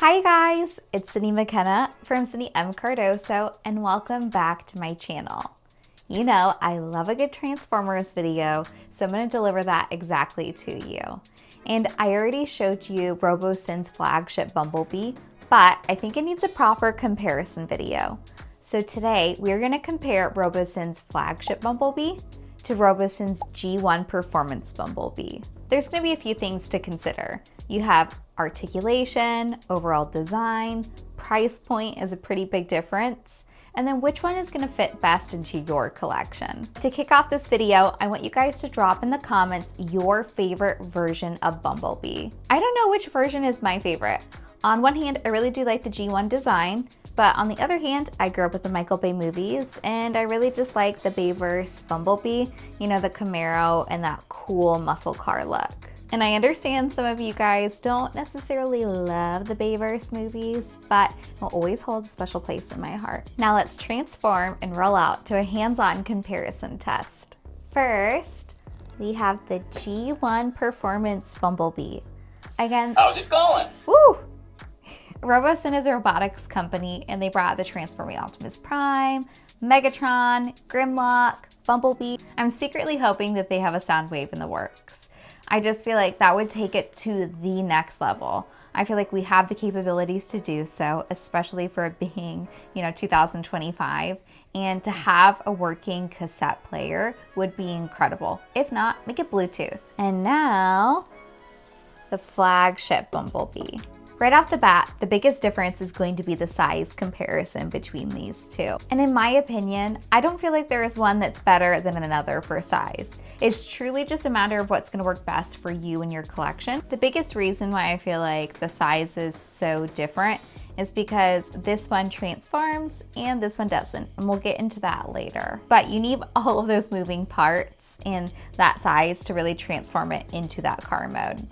Hi guys, it's Cindy McKenna from Cindy M. Cardoso and welcome back to my channel. You know, I love a good Transformers video, so I'm going to deliver that exactly to you. And I already showed you Robosen's Flagship Bumblebee, but I think it needs a proper comparison video. So today we're going to compare Robosen's Flagship Bumblebee to Robosen's G1 Performance Bumblebee. There's going to be a few things to consider. You have articulation, overall design, price point is a pretty big difference, and then which one is going to fit best into your collection. To kick off this video, I want you guys to drop in the comments your favorite version of Bumblebee. I don't know which version is my favorite. On one hand, I really do like the G1 design, but on the other hand, I grew up with the Michael Bay movies and I really just like the Bayverse Bumblebee, you know, the Camaro and that cool muscle car look. And I understand some of you guys don't necessarily love the Bayverse movies, but it will always hold a special place in my heart. Now let's transform and roll out to a hands-on comparison test. First, we have the G1 Performance Bumblebee. Again, how's it going? Woo! Robosen is a robotics company and they brought the Transforming Optimus Prime, Megatron, Grimlock, Bumblebee. I'm secretly hoping that they have a Soundwave in the works. I just feel like that would take it to the next level. I feel like we have the capabilities to do so, especially for it being, 2025. And to have a working cassette player would be incredible. If not, make it Bluetooth. And now, the Flagship Bumblebee. Right off the bat, the biggest difference is going to be the size comparison between these two. And in my opinion, I don't feel like there is one that's better than another for size. It's truly just a matter of what's gonna work best for you and your collection. The biggest reason why I feel like the size is so different is because this one transforms and this one doesn't, and we'll get into that later. But you need all of those moving parts and that size to really transform it into that car mode.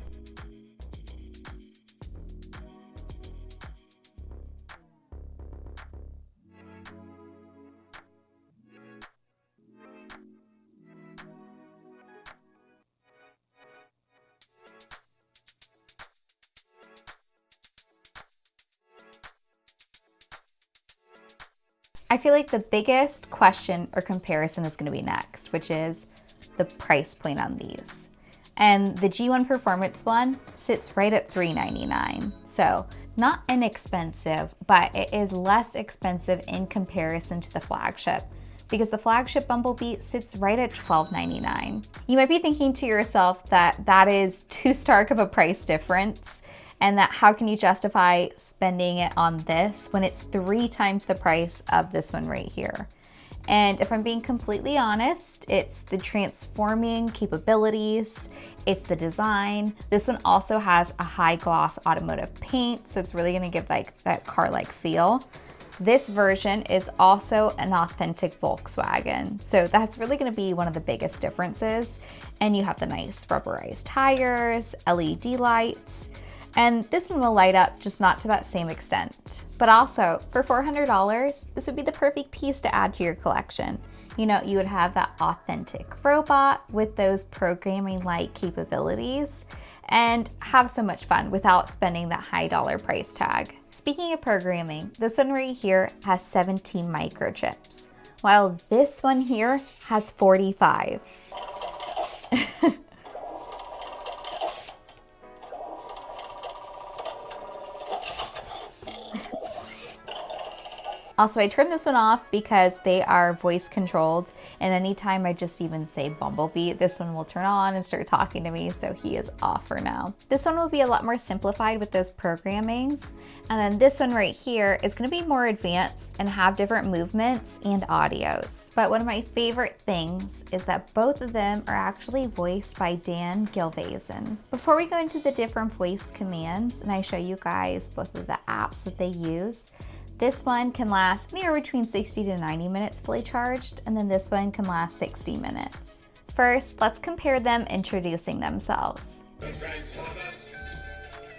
I feel like the biggest question or comparison is going to be next, which is the price point on these. And the G1 Performance one sits right at $399. So not inexpensive, but it is less expensive in comparison to the Flagship, because the Flagship Bumblebee sits right at $1299. You might be thinking to yourself that that is too stark of a price difference, and that how can you justify spending it on this when it's 3 times the price of this one right here? And if I'm being completely honest, it's the transforming capabilities, it's the design. This one also has a high gloss automotive paint, so it's really gonna give like that car-like feel. This version is also an authentic Volkswagen, so that's really gonna be one of the biggest differences. And you have the nice rubberized tires, LED lights, and this one will light up, just not to that same extent. But also, for $400, this would be the perfect piece to add to your collection. You know, you would have that authentic robot with those programming-like capabilities and have so much fun without spending that high dollar price tag. Speaking of programming, this one right here has 17 microchips, while this one here has 45. Also, I turned this one off because they are voice controlled, and anytime I just even say Bumblebee, this one will turn on and start talking to me, so he is off for now. This one will be a lot more simplified with those programmings, and then this one right here is gonna be more advanced and have different movements and audios. But one of my favorite things is that both of them are actually voiced by Dan Gilvason. Before we go into the different voice commands, and I show you guys both of the apps that they use, this one can last anywhere between 60 to 90 minutes fully charged, and then this one can last 60 minutes. First, let's compare them introducing themselves. The Transformers,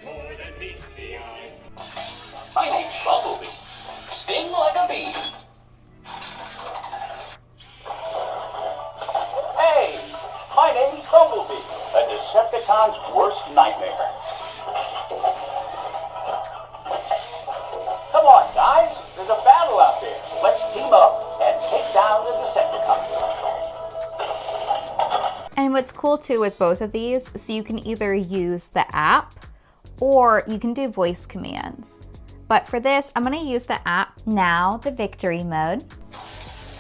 more than meets the eye. My name's Bumblebee. Sting like a bee. Hey, my name's Bumblebee, a Decepticon's worst nightmare. what's cool too with both of these, so you can either use the app or you can do voice commands. But for this, I'm gonna use the app. Now, the victory mode.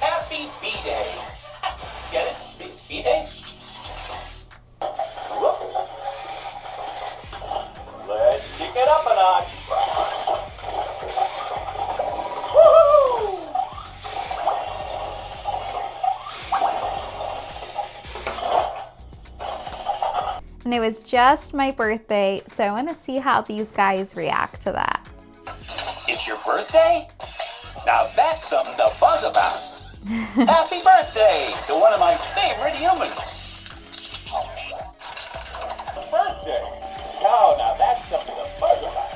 Happy B-Day. Get it? B-Day? Let's kick it up a notch. Woohoo! And it was just my birthday, so I wanna see how these guys react to that. It's your birthday? Now that's something to buzz about. Happy birthday to one of my favorite humans. Birthday? No, now that's something to buzz about.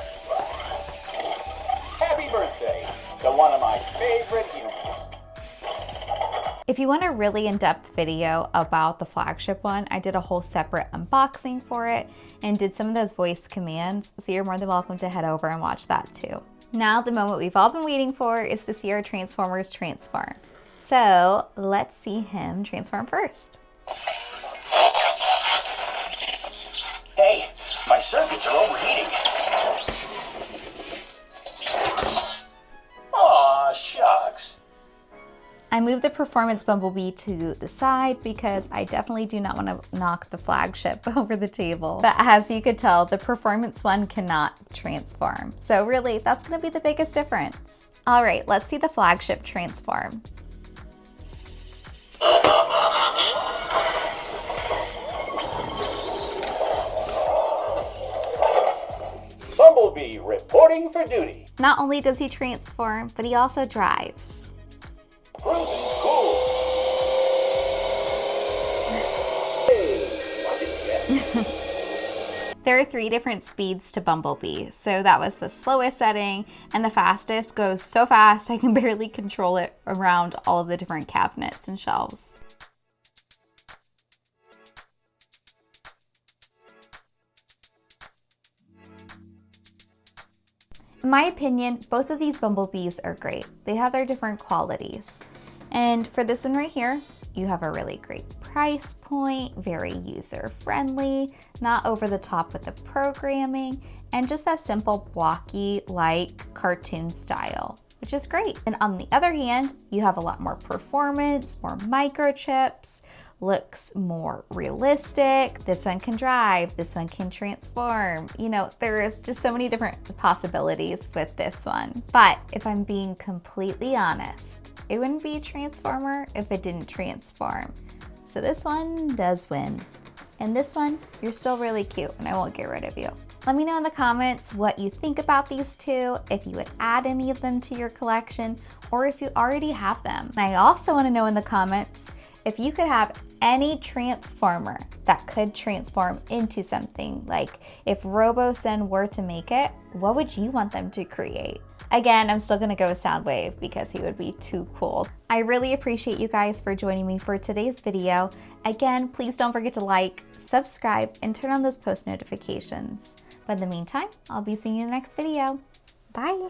Happy birthday to one of my favorite humans. If you want a really in-depth video about the Flagship one, I did a whole separate unboxing for it and did some of those voice commands, so you're more than welcome to head over and watch that too. Now the moment we've all been waiting for is to see our Transformers transform. So let's see him transform first. Hey, my circuits are overheating. Aw, shucks. I moved the Performance Bumblebee to the side because I definitely do not want to knock the Flagship over the table. But as you could tell, the Performance one cannot transform. So really, that's going to be the biggest difference. All right, let's see the Flagship transform. Bumblebee reporting for duty. Not only does he transform, but he also drives. Cruising cool. There are 3 different speeds to Bumblebee. So that was the slowest setting, and the fastest goes so fast I can barely control it around all of the different cabinets and shelves. In my opinion, both of these Bumblebees are great. They have their different qualities. And for this one right here, you have a really great price point, very user-friendly, not over the top with the programming, and just that simple blocky like cartoon style, which is great. And on the other hand, you have a lot more performance, more microchips, looks more realistic. This one can drive, this one can transform. You know, there is just so many different possibilities with this one. But if I'm being completely honest, it wouldn't be a Transformer if it didn't transform. So this one does win. And this one, you're still really cute and I won't get rid of you. Let me know in the comments what you think about these two, if you would add any of them to your collection, or if you already have them. And I also want to know in the comments if you could have any Transformer that could transform into something. Like if Robosen were to make it, what would you want them to create? Again, I'm still gonna go with Soundwave because he would be too cool. I really appreciate you guys for joining me for today's video. Again, please don't forget to like, subscribe, and turn on those post notifications. But in the meantime, I'll be seeing you in the next video. Bye.